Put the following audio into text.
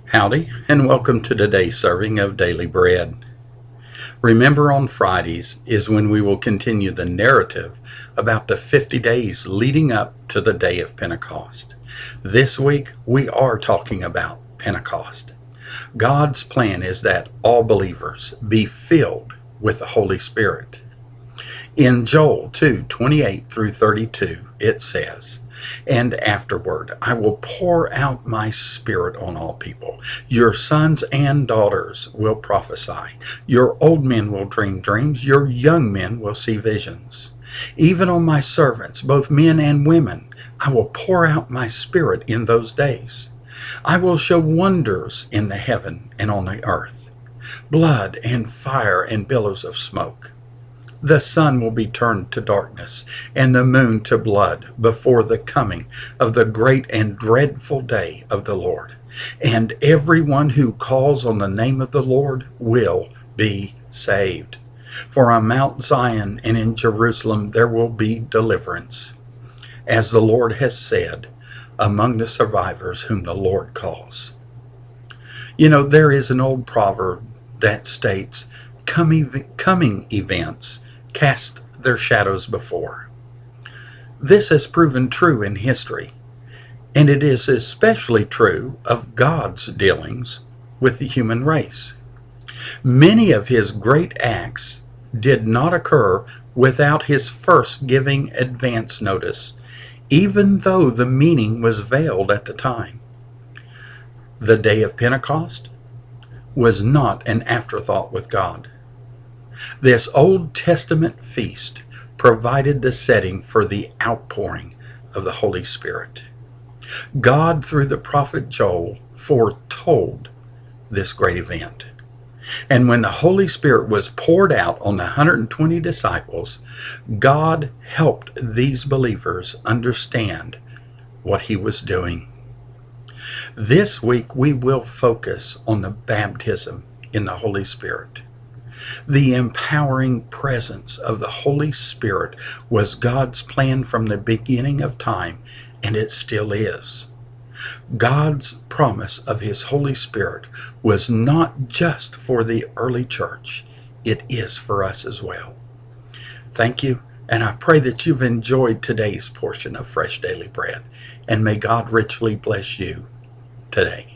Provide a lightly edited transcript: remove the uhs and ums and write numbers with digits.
Howdy, and welcome to today's serving of Daily Bread. Remember, on Fridays is when we will continue the narrative about the 50 days leading up to the day of Pentecost. This week, we are talking about Pentecost. God's plan is that all believers be filled with the Holy Spirit. In Joel 2:28 through 32, it says, "And afterward I will pour out my Spirit on all people. Your sons and daughters will prophesy. Your old men will dream dreams. Your young men will see visions. Even on my servants, both men and women, I will pour out my Spirit in those days. I will show wonders in the heaven and on the earth, blood and fire and billows of smoke. The sun will be turned to darkness, and the moon to blood before the coming of the great and dreadful day of the Lord. And everyone who calls on the name of the Lord will be saved. For on Mount Zion and in Jerusalem there will be deliverance, as the Lord has said, among the survivors whom the Lord calls." You know, there is an old proverb that states, coming events cast their shadows before. This has proven true in history, and it is especially true of God's dealings with the human race. Many of his great acts did not occur without his first giving advance notice, even though the meaning was veiled at the time. The day of Pentecost was not an afterthought with God. This Old Testament feast provided the setting for the outpouring of the Holy Spirit. God, through the prophet Joel, foretold this great event. And when the Holy Spirit was poured out on the 120 disciples, God helped these believers understand what he was doing. This week we will focus on the baptism in the Holy Spirit. The empowering presence of the Holy Spirit was God's plan from the beginning of time, and it still is. God's promise of his Holy Spirit was not just for the early church, it is for us as well. Thank you, and I pray that you've enjoyed today's portion of Fresh Daily Bread, and may God richly bless you today.